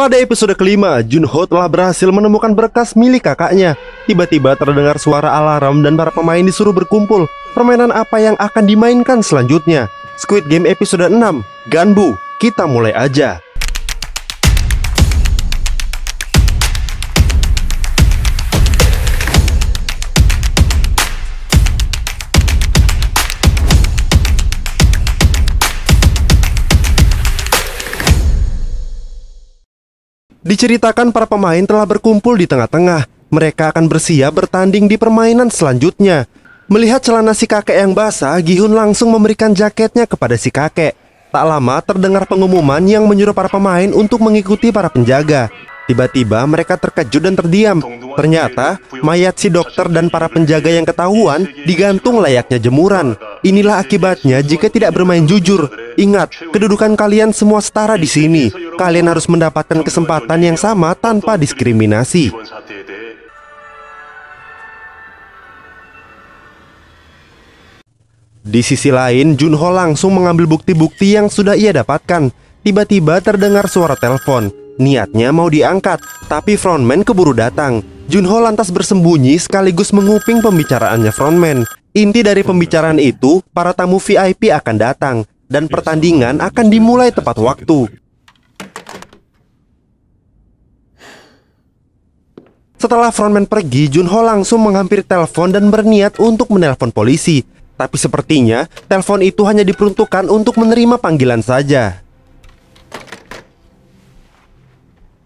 Pada episode kelima, Junho telah berhasil menemukan berkas milik kakaknya. Tiba-tiba terdengar suara alarm dan para pemain disuruh berkumpul. Permainan apa yang akan dimainkan selanjutnya? Squid Game episode 6, Ganbu. Kita mulai aja. Diceritakan para pemain telah berkumpul di tengah-tengah. Mereka akan bersiap bertanding di permainan selanjutnya. Melihat celana si kakek yang basah, Gi-hun langsung memberikan jaketnya kepada si kakek. Tak lama terdengar pengumuman yang menyuruh para pemain untuk mengikuti para penjaga. Tiba-tiba mereka terkejut dan terdiam. Ternyata mayat si dokter dan para penjaga yang ketahuan digantung layaknya jemuran. Inilah akibatnya jika tidak bermain jujur. Ingat, kedudukan kalian semua setara di sini. Kalian harus mendapatkan kesempatan yang sama tanpa diskriminasi. Di sisi lain, Junho langsung mengambil bukti-bukti yang sudah ia dapatkan. Tiba-tiba terdengar suara telepon. Niatnya mau diangkat, tapi frontman keburu datang. Junho lantas bersembunyi sekaligus menguping pembicaraannya frontman. Inti dari pembicaraan itu, para tamu VIP akan datang dan pertandingan akan dimulai tepat waktu. Setelah frontman pergi, Junho langsung menghampiri telepon dan berniat untuk menelpon polisi. Tapi sepertinya telepon itu hanya diperuntukkan untuk menerima panggilan saja.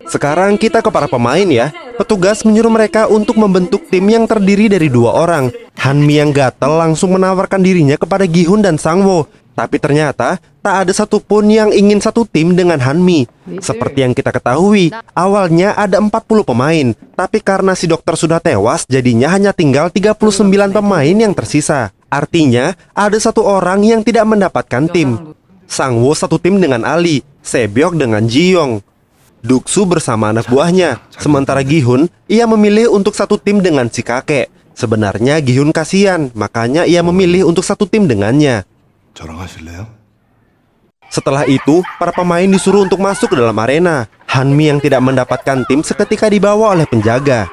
Sekarang kita ke para pemain ya. Petugas menyuruh mereka untuk membentuk tim yang terdiri dari 2 orang. Hanmi yang gatel langsung menawarkan dirinya kepada Gi-hun dan Sang-woo. Tapi ternyata tak ada satupun yang ingin satu tim dengan Hanmi. Seperti yang kita ketahui, awalnya ada 40 pemain. Tapi karena si dokter sudah tewas, jadinya hanya tinggal 39 pemain yang tersisa. Artinya ada 1 orang yang tidak mendapatkan tim. Sang-woo satu tim dengan Ali, Sebyok dengan Ji-young, Duksu bersama anak buahnya. Sementara Gi-hun, ia memilih untuk satu tim dengan si kakek. Sebenarnya Gi-hun kasihan, makanya ia memilih untuk satu tim dengannya. Setelah itu, para pemain disuruh untuk masuk ke dalam arena. Hanmi yang tidak mendapatkan tim seketika dibawa oleh penjaga.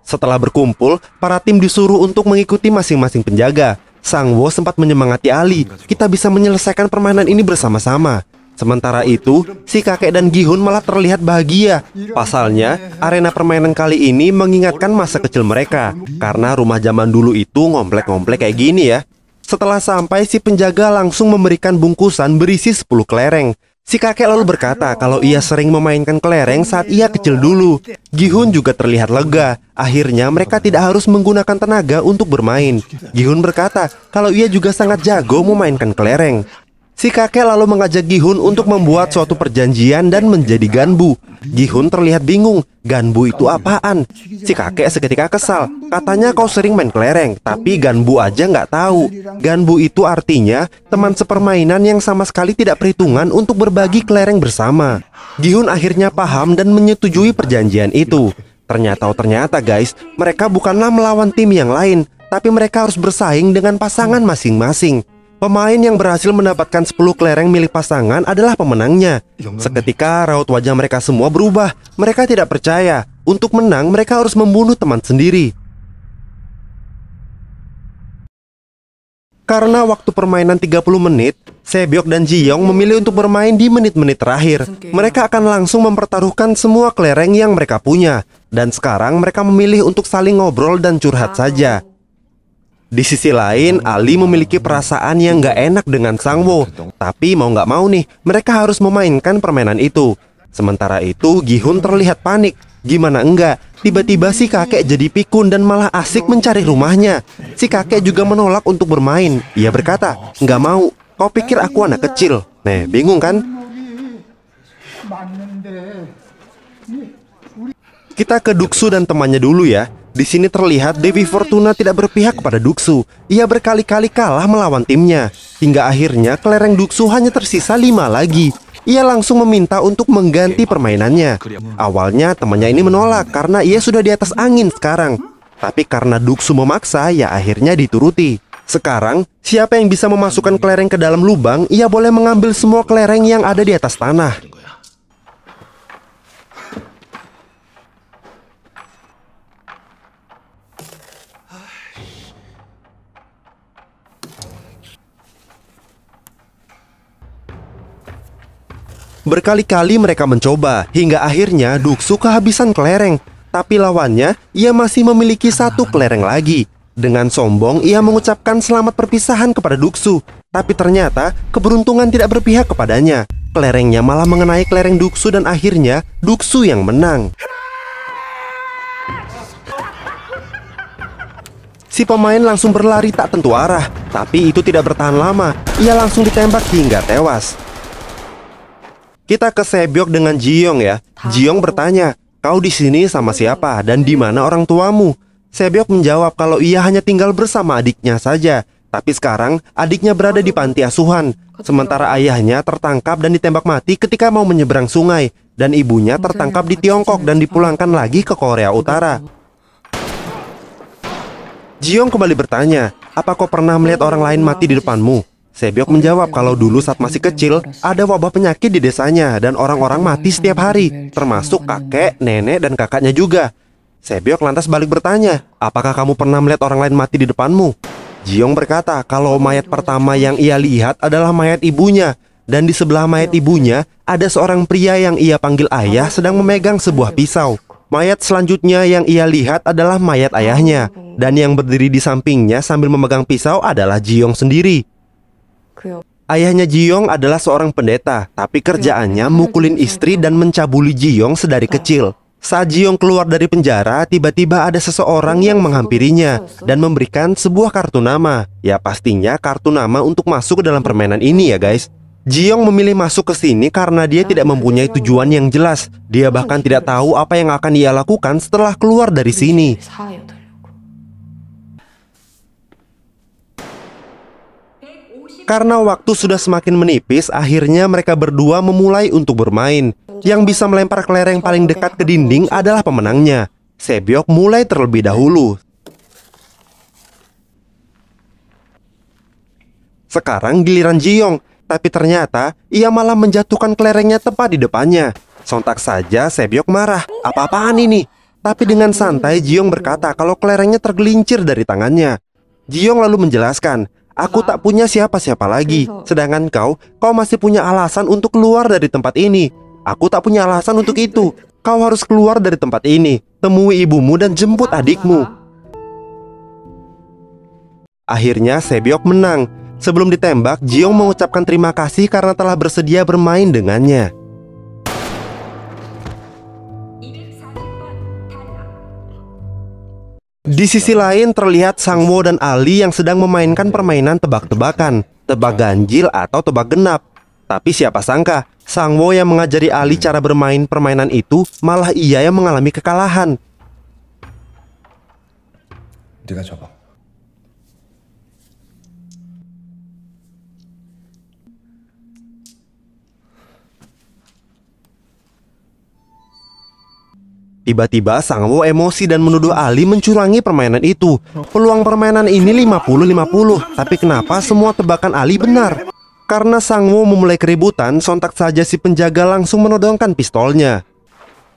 Setelah berkumpul, para tim disuruh untuk mengikuti masing-masing penjaga. Sang-woo sempat menyemangati Ali, kita bisa menyelesaikan permainan ini bersama-sama. Sementara itu, si kakek dan Gi-hun malah terlihat bahagia. Pasalnya, arena permainan kali ini mengingatkan masa kecil mereka. Karena rumah zaman dulu itu ngomplek-ngomplek kayak gini ya. Setelah sampai, si penjaga langsung memberikan bungkusan berisi 10 kelereng. Si kakek lalu berkata kalau ia sering memainkan kelereng saat ia kecil dulu. Gi-hun juga terlihat lega. Akhirnya mereka tidak harus menggunakan tenaga untuk bermain. Gi-hun berkata kalau ia juga sangat jago memainkan kelereng. Si kakek lalu mengajak Gi-hun untuk membuat suatu perjanjian dan menjadi ganbu. Gi-hun terlihat bingung, ganbu itu apaan? Si kakek seketika kesal, katanya kau sering main kelereng, tapi ganbu aja nggak tahu. Ganbu itu artinya teman sepermainan yang sama sekali tidak perhitungan untuk berbagi kelereng bersama. Gi-hun akhirnya paham dan menyetujui perjanjian itu. Ternyata guys, mereka bukanlah melawan tim yang lain, tapi mereka harus bersaing dengan pasangan masing-masing. Pemain yang berhasil mendapatkan 10 kelereng milik pasangan adalah pemenangnya. Seketika raut wajah mereka semua berubah. Mereka tidak percaya. Untuk menang mereka harus membunuh teman sendiri. Karena waktu permainan 30 menit, Sebyok dan Ji-young memilih untuk bermain di menit-menit terakhir. Mereka akan langsung mempertaruhkan semua kelereng yang mereka punya. Dan sekarang mereka memilih untuk saling ngobrol dan curhat saja. Di sisi lain, Ali memiliki perasaan yang gak enak dengan Sang-woo. Tapi mau gak mau nih, mereka harus memainkan permainan itu. Sementara itu, Gi-hun terlihat panik. Gimana enggak, tiba-tiba si kakek jadi pikun dan malah asik mencari rumahnya. Si kakek juga menolak untuk bermain. Ia berkata, gak mau, kau pikir aku anak kecil. Nih, bingung kan? Kita ke Duksu dan temannya dulu ya. Di sini terlihat Dewi Fortuna tidak berpihak kepada Duksu. Ia berkali-kali kalah melawan timnya. Hingga akhirnya kelereng Duksu hanya tersisa 5 lagi. Ia langsung meminta untuk mengganti permainannya. Awalnya temannya ini menolak karena ia sudah di atas angin sekarang. Tapi karena Duksu memaksa, ya akhirnya dituruti. Sekarang, siapa yang bisa memasukkan kelereng ke dalam lubang, ia boleh mengambil semua kelereng yang ada di atas tanah. Berkali-kali mereka mencoba, hingga akhirnya Duxu kehabisan kelereng. Tapi lawannya, ia masih memiliki satu kelereng lagi. Dengan sombong, ia mengucapkan selamat perpisahan kepada Duxu. Tapi ternyata, keberuntungan tidak berpihak kepadanya. Kelerengnya malah mengenai kelereng Duxu dan akhirnya, Duxu yang menang. Si pemain langsung berlari tak tentu arah. Tapi itu tidak bertahan lama. Ia langsung ditembak hingga tewas. Kita ke Sebyok dengan Jiyong ya. Jiyong bertanya, "Kau di sini sama siapa dan di mana orang tuamu?" Sebyok menjawab kalau ia hanya tinggal bersama adiknya saja. Tapi sekarang adiknya berada di panti asuhan. Sementara ayahnya tertangkap dan ditembak mati ketika mau menyeberang sungai. Dan ibunya tertangkap di Tiongkok dan dipulangkan lagi ke Korea Utara. Jiyong kembali bertanya, "Apa kau pernah melihat orang lain mati di depanmu?" Sebyok menjawab kalau dulu saat masih kecil, ada wabah penyakit di desanya dan orang-orang mati setiap hari, termasuk kakek, nenek, dan kakaknya juga. Sebyok lantas balik bertanya, "Apakah kamu pernah melihat orang lain mati di depanmu?" Jiyong berkata kalau mayat pertama yang ia lihat adalah mayat ibunya. Dan di sebelah mayat ibunya, ada seorang pria yang ia panggil ayah sedang memegang sebuah pisau. Mayat selanjutnya yang ia lihat adalah mayat ayahnya. Dan yang berdiri di sampingnya sambil memegang pisau adalah Jiyong sendiri. Ayahnya Jiyong adalah seorang pendeta, tapi kerjaannya mukulin istri dan mencabuli Jiyong sedari kecil. Saat Jiyong keluar dari penjara, tiba-tiba ada seseorang yang menghampirinya dan memberikan sebuah kartu nama. Ya pastinya kartu nama untuk masuk ke dalam permainan ini ya guys. Jiyong memilih masuk ke sini karena dia tidak mempunyai tujuan yang jelas. Dia bahkan tidak tahu apa yang akan ia lakukan setelah keluar dari sini. Karena waktu sudah semakin menipis, akhirnya mereka berdua memulai untuk bermain. Yang bisa melempar kelereng paling dekat ke dinding adalah pemenangnya. Sebyok mulai terlebih dahulu. Sekarang giliran Jiyong, tapi ternyata ia malah menjatuhkan kelerengnya tepat di depannya. Sontak saja Sebyok marah, "Apa-apaan ini?" Tapi dengan santai Jiyong berkata kalau kelerengnya tergelincir dari tangannya. Jiyong lalu menjelaskan, "Aku tak punya siapa-siapa lagi. Sedangkan kau masih punya alasan untuk keluar dari tempat ini. Aku tak punya alasan untuk itu. Kau harus keluar dari tempat ini. Temui ibumu dan jemput adikmu." Akhirnya Sebyok menang. Sebelum ditembak, Jiyong mengucapkan terima kasih karena telah bersedia bermain dengannya. Di sisi lain terlihat Sangwo dan Ali yang sedang memainkan permainan tebak-tebakan, tebak ganjil atau tebak genap. Tapi siapa sangka, Sangwo yang mengajari Ali cara bermain permainan itu malah ia yang mengalami kekalahan. 네가 줘봐. Tiba-tiba Sangwo emosi dan menuduh Ali mencurangi permainan itu. Peluang permainan ini 50-50, tapi kenapa semua tebakan Ali benar? Karena Sangwo memulai keributan, sontak saja si penjaga langsung menodongkan pistolnya.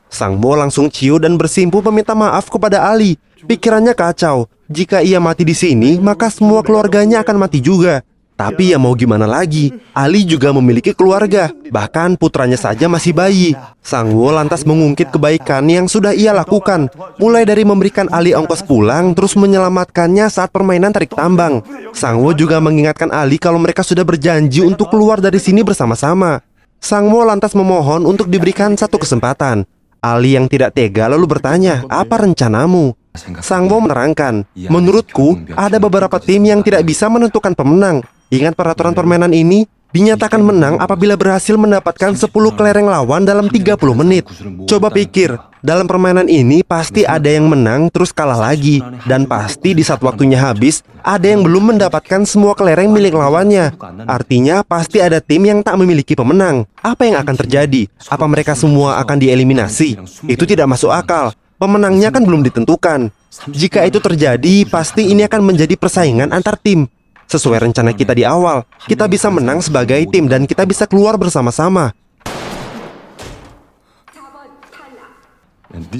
Sangwo langsung ciu dan bersimpuh meminta maaf kepada Ali. Pikirannya kacau. Jika ia mati di sini, maka semua keluarganya akan mati juga. Tapi ya mau gimana lagi, Ali juga memiliki keluarga. Bahkan putranya saja masih bayi. Sangwo lantas mengungkit kebaikan yang sudah ia lakukan. Mulai dari memberikan Ali ongkos pulang, terus menyelamatkannya saat permainan tarik tambang. Sangwo juga mengingatkan Ali kalau mereka sudah berjanji untuk keluar dari sini bersama-sama. Sangwo lantas memohon untuk diberikan satu kesempatan. Ali yang tidak tega lalu bertanya, "Apa rencanamu?" Sangwo menerangkan, "Menurutku, ada beberapa tim yang tidak bisa menentukan pemenang. Ingat peraturan permainan ini, dinyatakan menang apabila berhasil mendapatkan 10 kelereng lawan dalam 30 menit. Coba pikir, dalam permainan ini pasti ada yang menang terus kalah lagi. Dan pasti di saat waktunya habis, ada yang belum mendapatkan semua kelereng milik lawannya. Artinya pasti ada tim yang tak memiliki pemenang. Apa yang akan terjadi? Apa mereka semua akan dieliminasi? Itu tidak masuk akal. Pemenangnya kan belum ditentukan. Jika itu terjadi, pasti ini akan menjadi persaingan antar tim. Sesuai rencana kita di awal, kita bisa menang sebagai tim dan kita bisa keluar bersama-sama.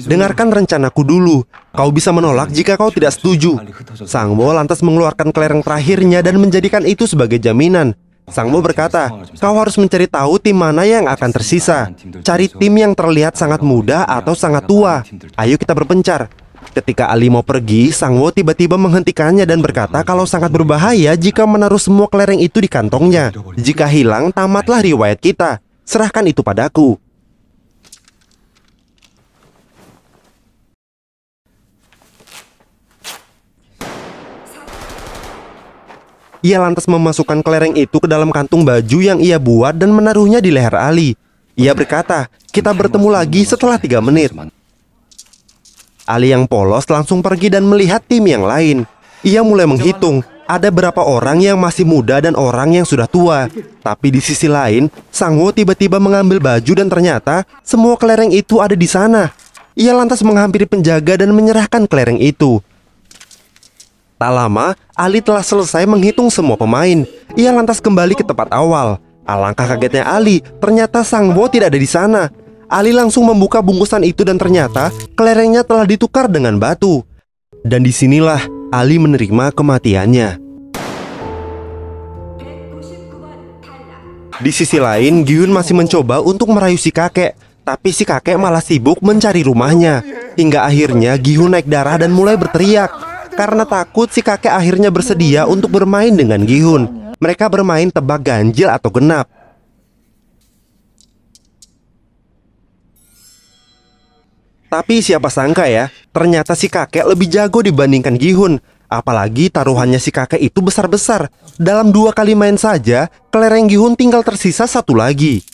Dengarkan rencanaku dulu. Kau bisa menolak jika kau tidak setuju. Sangwo lantas mengeluarkan kelereng terakhirnya dan menjadikan itu sebagai jaminan. Sangwo berkata, kau harus mencari tahu tim mana yang akan tersisa. Cari tim yang terlihat sangat muda atau sangat tua. Ayo kita berpencar. Ketika Ali mau pergi, Sangwo tiba-tiba menghentikannya dan berkata kalau sangat berbahaya jika menaruh semua kelereng itu di kantongnya. Jika hilang, tamatlah riwayat kita. Serahkan itu padaku. Ia lantas memasukkan kelereng itu ke dalam kantung baju yang ia buat dan menaruhnya di leher Ali. Ia berkata, kita bertemu lagi setelah 3 menit. Ali yang polos langsung pergi dan melihat tim yang lain. Ia mulai menghitung, ada berapa orang yang masih muda dan orang yang sudah tua. Tapi di sisi lain, Sangwo tiba-tiba mengambil baju dan ternyata semua kelereng itu ada di sana. Ia lantas menghampiri penjaga dan menyerahkan kelereng itu. Tak lama, Ali telah selesai menghitung semua pemain. Ia lantas kembali ke tempat awal. Alangkah kagetnya Ali, ternyata Sangwo tidak ada di sana. Ali langsung membuka bungkusan itu dan ternyata kelerengnya telah ditukar dengan batu. Dan disinilah Ali menerima kematiannya. Di sisi lain, Gyun masih mencoba untuk merayu si kakek. Tapi si kakek malah sibuk mencari rumahnya. Hingga akhirnya Gyun naik darah dan mulai berteriak. Karena takut, si kakek akhirnya bersedia untuk bermain dengan Gi-hun. Mereka bermain tebak ganjil atau genap. Tapi siapa sangka ya, ternyata si kakek lebih jago dibandingkan Gi-hun. Apalagi taruhannya si kakek itu besar-besar. Dalam 2 kali main saja, kelereng Gi-hun tinggal tersisa 1 lagi.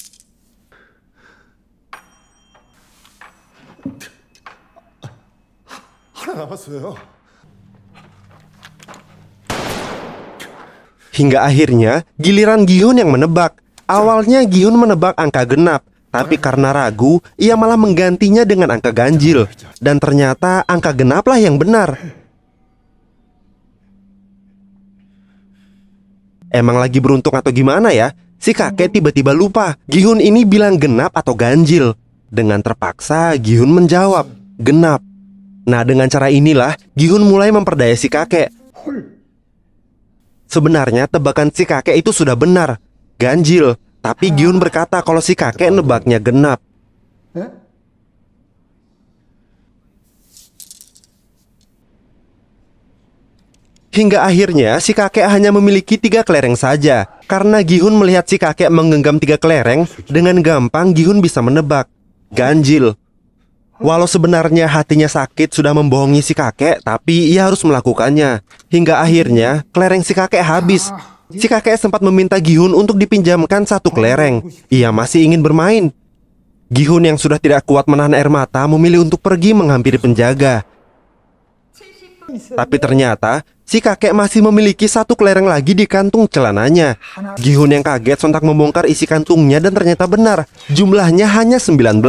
Hingga akhirnya giliran Gi-hun yang menebak. Awalnya Gi-hun menebak angka genap, tapi karena ragu, ia malah menggantinya dengan angka ganjil. Dan ternyata angka genaplah yang benar. Emang lagi beruntung atau gimana ya? Si kakek tiba-tiba lupa Gi-hun ini bilang genap atau ganjil. Dengan terpaksa Gi-hun menjawab genap. Nah, dengan cara inilah Gi-hun mulai memperdaya si kakek. Sebenarnya tebakan si kakek itu sudah benar, ganjil. Tapi Gi-hun berkata kalau si kakek nebaknya genap. Hingga akhirnya si kakek hanya memiliki 3 kelereng saja. Karena Gi-hun melihat si kakek menggenggam 3 kelereng, dengan gampang Gi-hun bisa menebak ganjil. Walau sebenarnya hatinya sakit sudah membohongi si kakek, tapi ia harus melakukannya. Hingga akhirnya kelereng si kakek habis. Si kakek sempat meminta Gi-hun untuk dipinjamkan 1 kelereng. Ia masih ingin bermain. Gi-hun yang sudah tidak kuat menahan air mata memilih untuk pergi menghampiri penjaga. Tapi ternyata si kakek masih memiliki 1 kelereng lagi di kantung celananya. Gi-hun yang kaget sontak membongkar isi kantungnya dan ternyata benar, jumlahnya hanya 19.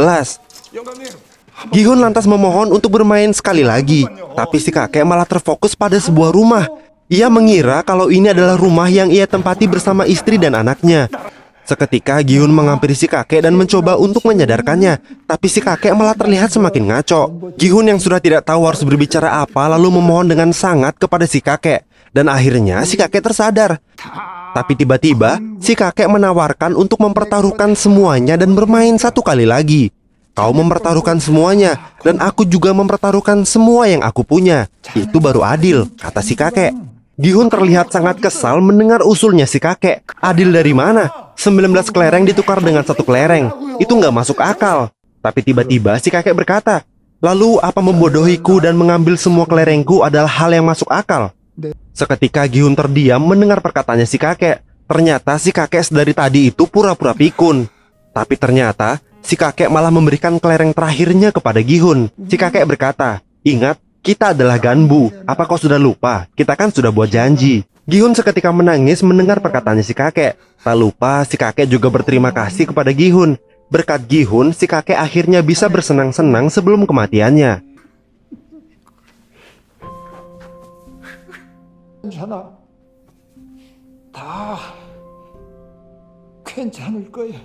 Gi-hun lantas memohon untuk bermain sekali lagi. Tapi si kakek malah terfokus pada sebuah rumah. Ia mengira kalau ini adalah rumah yang ia tempati bersama istri dan anaknya. Seketika Gi-hun menghampiri si kakek dan mencoba untuk menyadarkannya. Tapi si kakek malah terlihat semakin ngaco. Gi-hun yang sudah tidak tahu harus berbicara apa lalu memohon dengan sangat kepada si kakek. Dan akhirnya si kakek tersadar. Tapi tiba-tiba si kakek menawarkan untuk mempertaruhkan semuanya dan bermain 1 kali lagi. Kau mempertaruhkan semuanya, dan aku juga mempertaruhkan semua yang aku punya. Itu baru adil, kata si kakek. Gi-hun terlihat sangat kesal mendengar usulnya si kakek. Adil dari mana? 19 kelereng ditukar dengan 1 kelereng. Itu nggak masuk akal. Tapi tiba-tiba si kakek berkata, lalu apa membodohiku dan mengambil semua kelerengku adalah hal yang masuk akal? Seketika Gi-hun terdiam mendengar perkataannya si kakek. Ternyata si kakek dari tadi itu pura-pura pikun. Tapi ternyata si kakek malah memberikan kelereng terakhirnya kepada Gi-hun. Si kakek berkata, ingat, kita adalah Ganbu. Apa kau sudah lupa? Kita kan sudah buat janji. Gi-hun seketika menangis mendengar perkataannya si kakek. Tak lupa, si kakek juga berterima kasih kepada Gi-hun. Berkat Gi-hun, si kakek akhirnya bisa bersenang-senang sebelum kematiannya. 다 괜찮을 거야.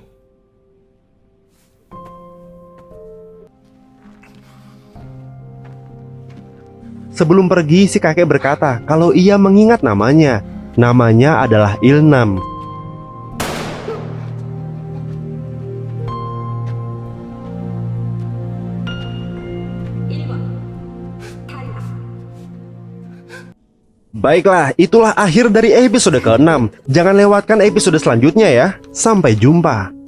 Sebelum pergi, si kakek berkata kalau ia mengingat namanya. Namanya adalah Ilnam. Baiklah, itulah akhir dari episode ke-6. Jangan lewatkan episode selanjutnya ya. Sampai jumpa.